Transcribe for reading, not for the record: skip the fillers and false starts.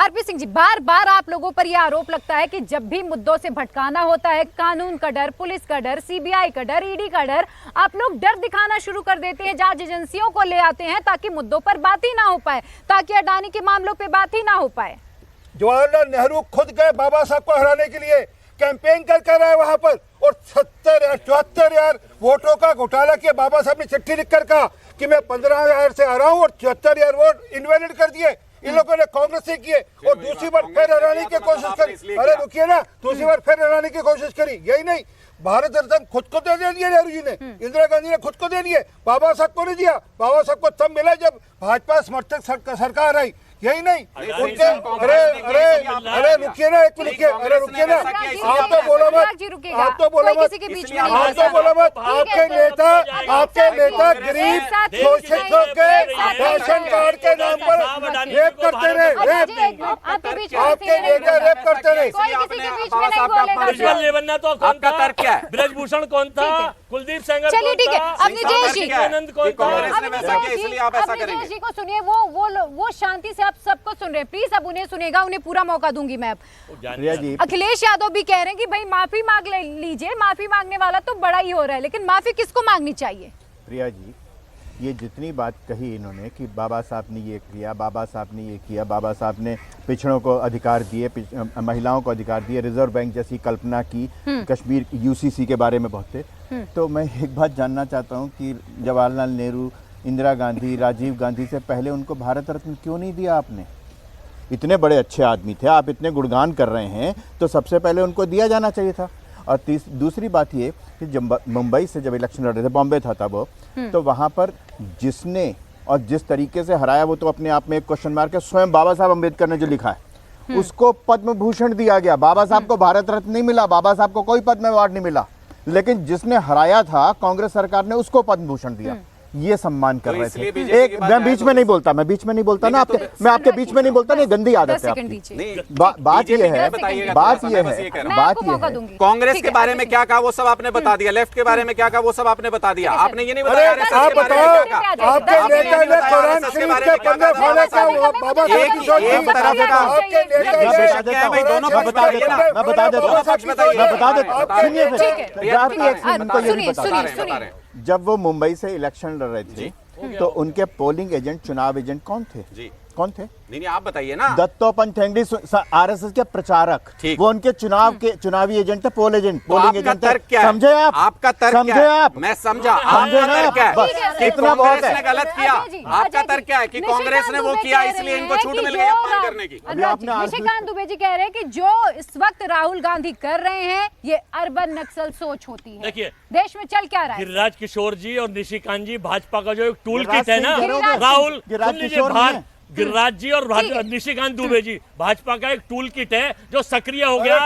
RP Singh ji, बार बार आप लोगों पर यह आरोप लगता है कि जब भी मुद्दों से भटकाना होता है, कानून का डर, पुलिस का डर, सीबीआई का डर, ईडी का डर, आप लोग डर दिखाना शुरू कर देते हैं, जांच एजेंसियों को ले आते हैं ताकि मुद्दों पर बात ही ना हो पाए, ताकि अडानी के मामलों पे बात ही ना हो पाए। जवाहरलाल नेहरू खुद गए बाबा साहब को हराने के लिए, कैंपेन कर रहा है वहां पर, और 74,000 वोटों का घोटाला किया। बाबा साहब ने चिट्ठी लिखकर कहा कि मैं 15,000 से आ रहा हूँ, और 74,000 वोट इनवैलिड कर दिए इन लोगों ने, कांग्रेस से किए, और दूसरी बार फिर हराने की कोशिश करी। अरे रुकिए ना, दूसरी बार फिर हराने की कोशिश करी। यही नहीं, भारत रत्न खुद को दे दिए नेहरू जी ने, इंदिरा गांधी ने खुद को दे दिए, बाबा साहब को नहीं दिया। बाबा साहब को तब मिला जब भाजपा समर्थक सरकार आई। यही नहीं उनके, अरे रुकिए ना, एक रुकिए, अरे रुकिए ना, आप तो बोलो मत, आप तो बोलो मत, आप तो बोलो मत। आपके नेता गरीब शोषितों के राशन कार्ड के नाम पर रेप करते रहे, रेप, आपके नेता रेप करते रहे। बनना तो आपका तर्क क्या है? ब्रजभूषण कौन था? कुलदीप सेंगर चलिए ठीक है, अब नितेश जी, आनंद कौन था? नितेश जी को सुनिए, वो शांति से आप सबको सुन रहे हैं, प्लीज अब उन्हें सुनेगा, उन्हें पूरा मौका दूंगी मैं अब। अखिलेश यादव भी कह रहे हैं कि भाई माफी मांग लीजिए, माफी मांगने वाला तो बड़ा ही हो रहा है, लेकिन माफी किसको मांगनी चाहिए? प्रिया जी, ये जितनी बात कही इन्होंने कि बाबा साहब ने ये किया, बाबा साहब ने ये किया, बाबा साहब ने पिछड़ों को अधिकार दिए, महिलाओं को अधिकार दिए, रिजर्व बैंक जैसी कल्पना की, कश्मीर यूसीसी के बारे में बहुत थे। तो मैं एक बात जानना चाहता हूँ कि जवाहरलाल नेहरू, इंदिरा गांधी, राजीव गांधी से पहले उनको भारत रत्न क्यों नहीं दिया आपने? इतने बड़े अच्छे आदमी थे, आप इतने गुणगान कर रहे हैं, तो सबसे पहले उनको दिया जाना चाहिए था। और दूसरी बात ये कि जब मुंबई से जब इलेक्शन लड़ रहे थे, बॉम्बे था तब वो, तो वहाँ पर जिसने और जिस तरीके से हराया, वो तो अपने आप में एक क्वेश्चन मार्क है। स्वयं बाबा साहब अम्बेडकर ने जो लिखा है, उसको पद्म भूषण दिया गया। बाबा साहब को भारत रत्न नहीं मिला, बाबा साहब को कोई पद्म अवार्ड नहीं मिला, लेकिन जिसने हराया था कांग्रेस सरकार ने, उसको पद्म भूषण दिया। ये सम्मान कर रहे थे। एक मैं बीच में नहीं बोलता, मैं बीच में नहीं बोलता ना, आपके मैं आपके बीच में नहीं बोलता, नहीं, गंदी आदत है आपकी। बात ये है कांग्रेस के बारे में क्या कहा वो सब आपने बता दिया, लेफ्ट के बारे में क्या कहा वो सब आपने बता दिया, आपने ये नहीं बताया आप बताओ, आपके नेता ने कुरान शरीफ के पन्ने फाड़े का बाबा साहब की सोच एक तरफ का आपके नेता क्या है भाई, दोनों मैं बता देता हूं, मैं बता देता हूं, सुनिए फिर। जब वो मुंबई से इलेक्शन लड़ रहे थे, तो उनके पोलिंग एजेंट, चुनाव एजेंट कौन थे? जी कौन थे? नहीं आप बताइए ना। दत्तोपंत ठेंगड़ी, आरएसएस के प्रचारक, वो उनके चुनावी एजेंट थे, पोल एजेंट, पोलिंग एजेंट थे। समझे आप? आपका तर्क समझे क्या है? आप? मैं समझा। समझे आपका तर्क क्या है? इतना बहुत कांग्रेस ने गलत किया। आपका तर्क क्या है कि कांग्रेस ने वो किया इसलिए इनको छूट मिल गई अपमान करने की? निशिकांत दुबे जी कह रहे हैं कि जो इस वक्त राहुल गांधी कर रहे हैं, ये अर्बन नक्सल सोच होती है। देखिए, देश में चल क्या रहा है? गिरिराज किशोर जी और निशिकांत जी, भाजपा का जो एक टूल किट है ना, राहुल गिरिराज जी और निशिकांत दुबे जी, भाजपा का एक टूल किट है जो सक्रिय हो गया।